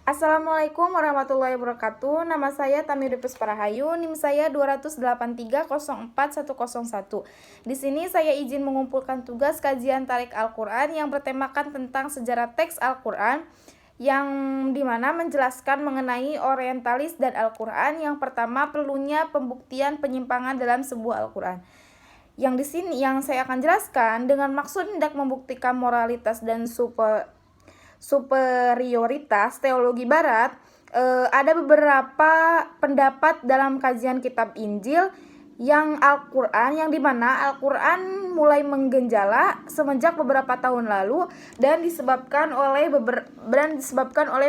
Assalamualaikum warahmatullahi wabarakatuh. Nama saya Tamiripus Parahayu, NIM saya 283040101. Di sini saya izin mengumpulkan tugas kajian tarik Al-Qur'an yang bertemakan tentang sejarah teks Al-Qur'an, yang dimana menjelaskan mengenai orientalis dan Al-Qur'an. Yang pertama, perlunya pembuktian penyimpangan dalam sebuah Al-Qur'an. Yang di sini yang saya akan jelaskan dengan maksud hendak membuktikan moralitas dan superioritas teologi barat. Ada beberapa pendapat dalam kajian kitab Injil yang Al-Qur'an, yang dimana Al-Qur'an mulai menggenjala semenjak beberapa tahun lalu dan disebabkan oleh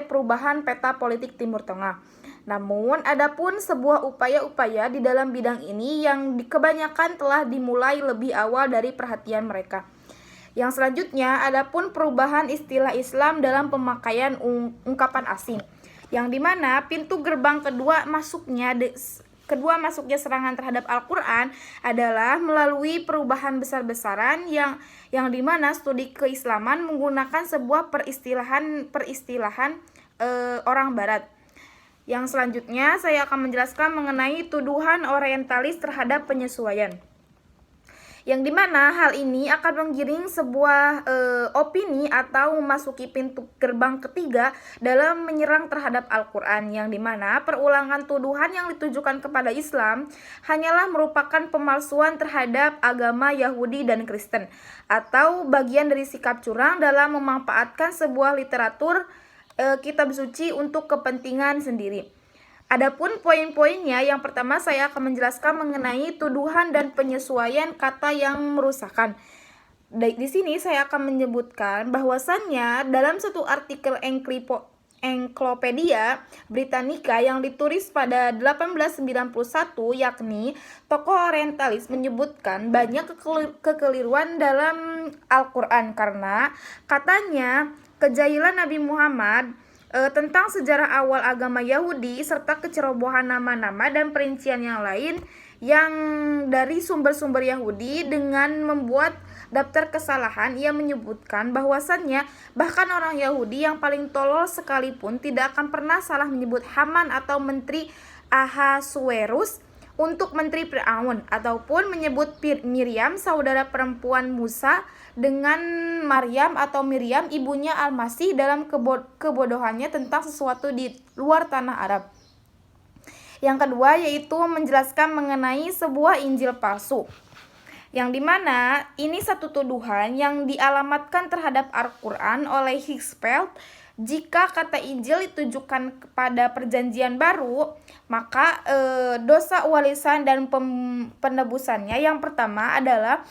perubahan peta politik Timur Tengah. Namun, adapun sebuah upaya-upaya di dalam bidang ini yang kebanyakan telah dimulai lebih awal dari perhatian mereka. Yang selanjutnya, adapun perubahan istilah Islam dalam pemakaian ungkapan asing, yang dimana pintu gerbang kedua masuknya serangan terhadap Al-Qur'an adalah melalui perubahan besar-besaran yang dimana studi keislaman menggunakan sebuah peristilahan orang barat. Yang selanjutnya saya akan menjelaskan mengenai tuduhan orientalis terhadap penyesuaian, yang dimana hal ini akan menggiring sebuah opini atau memasuki pintu gerbang ketiga dalam menyerang terhadap Al-Qur'an, yang dimana perulangan tuduhan yang ditujukan kepada Islam hanyalah merupakan pemalsuan terhadap agama Yahudi dan Kristen, atau bagian dari sikap curang dalam memanfaatkan sebuah literatur kitab suci untuk kepentingan sendiri. Adapun poin-poinnya, yang pertama saya akan menjelaskan mengenai tuduhan dan penyesuaian kata yang merusakkan. Di sini saya akan menyebutkan bahwasannya dalam satu artikel Encyclopedia Britannica yang ditulis pada 1891, yakni tokoh orientalis menyebutkan banyak kekeliruan dalam Al-Qur'an karena katanya kejahilan Nabi Muhammad tentang sejarah awal agama Yahudi serta kecerobohan nama-nama dan perincian yang lain yang dari sumber-sumber Yahudi. Dengan membuat daftar kesalahan, ia menyebutkan bahwasannya bahkan orang Yahudi yang paling tolol sekalipun tidak akan pernah salah menyebut Haman atau menteri Ahasuerus untuk menteri Fir'aun, ataupun menyebut Miriam saudara perempuan Musa dengan Maryam atau Miriam ibunya Al-Masih dalam kebodohannya tentang sesuatu di luar tanah Arab. Yang kedua yaitu menjelaskan mengenai sebuah Injil palsu, yang dimana ini satu tuduhan yang dialamatkan terhadap Al-Qur'an oleh Hicksfeld. Jika kata Injil ditujukan kepada perjanjian baru, maka dosa warisan dan penebusannya yang pertama adalah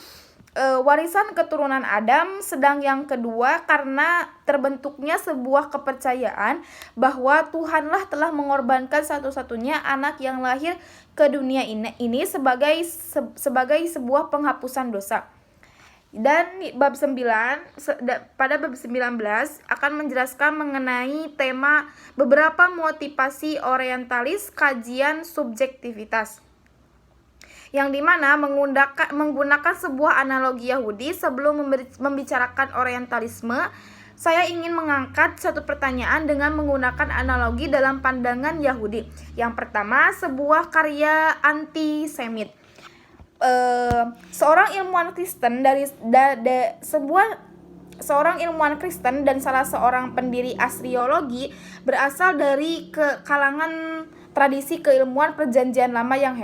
warisan keturunan Adam, sedang yang kedua karena terbentuknya sebuah kepercayaan bahwa Tuhanlah telah mengorbankan satu-satunya anak yang lahir ke dunia ini sebagai sebuah penghapusan dosa. Dan pada bab 19 akan menjelaskan mengenai tema beberapa motivasi orientalis kajian subjektivitas, yang dimana menggunakan sebuah analogi Yahudi. Sebelum membicarakan orientalisme, saya ingin mengangkat satu pertanyaan dengan menggunakan analogi dalam pandangan Yahudi. Yang pertama, sebuah karya antisemit. Seorang ilmuwan Kristen seorang ilmuwan Kristen dan salah seorang pendiri astrologi berasal dari kalangan tradisi keilmuan perjanjian lama yang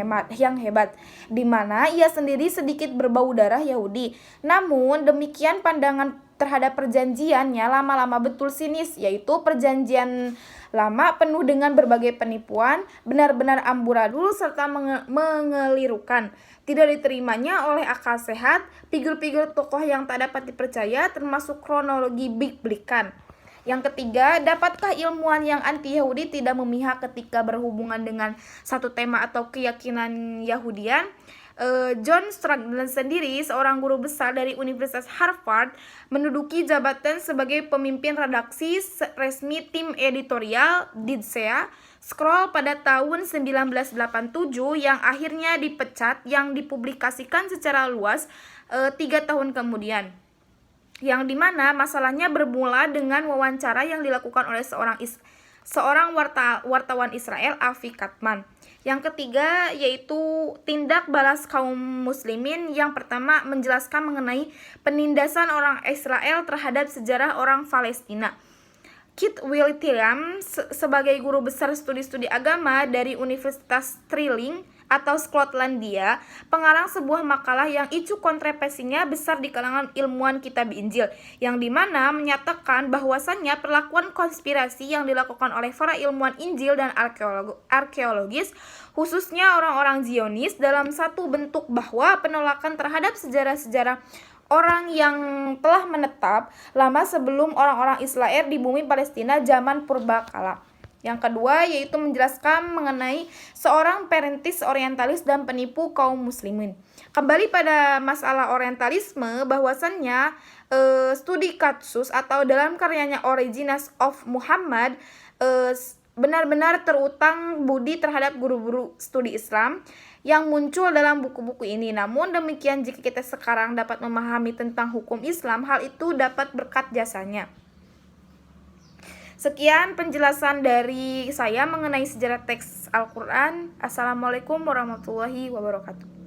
hebat, di mana ia sendiri sedikit berbau darah Yahudi. Namun demikian pandangan terhadap perjanjiannya lama-lama betul sinis, yaitu perjanjian lama penuh dengan berbagai penipuan, benar-benar amburadul serta mengelirukan. Tidak diterimanya oleh akal sehat figur-figur tokoh yang tak dapat dipercaya, termasuk kronologi biblikan. Yang ketiga, dapatkah ilmuwan yang anti-Yahudi tidak memihak ketika berhubungan dengan satu tema atau keyakinan Yahudian? John Strickland sendiri, seorang guru besar dari Universitas Harvard, menduduki jabatan sebagai pemimpin redaksi resmi tim editorial Didsea Scroll pada tahun 1987, yang akhirnya dipecat, yang dipublikasikan secara luas 3 tahun kemudian. Yang dimana masalahnya bermula dengan wawancara yang dilakukan oleh seorang seorang wartawan Israel, Avi Katman. Yang ketiga yaitu tindak balas kaum muslimin. Yang pertama menjelaskan mengenai penindasan orang Israel terhadap sejarah orang Palestina. Kit Williams sebagai guru besar studi-studi agama dari Universitas Stirling atau Skotlandia, pengarang sebuah makalah yang isu kontroversinya besar di kalangan ilmuwan kitab Injil, yang dimana menyatakan bahwasannya perlakuan konspirasi yang dilakukan oleh para ilmuwan Injil dan arkeologis, khususnya orang-orang Zionis, dalam satu bentuk bahwa penolakan terhadap sejarah-sejarah orang yang telah menetap lama sebelum orang-orang Israel di bumi Palestina zaman purbakala. Yang kedua yaitu menjelaskan mengenai seorang perintis orientalis dan penipu kaum muslimin. Kembali pada masalah orientalisme, bahwasannya studi kasus atau dalam karyanya Origins of Muhammad benar-benar terutang budi terhadap guru-guru studi Islam yang muncul dalam buku-buku ini. Namun demikian, jika kita sekarang dapat memahami tentang hukum Islam, hal itu dapat berkat jasanya. Sekian penjelasan dari saya mengenai sejarah teks Al-Quran. Assalamualaikum warahmatullahi wabarakatuh.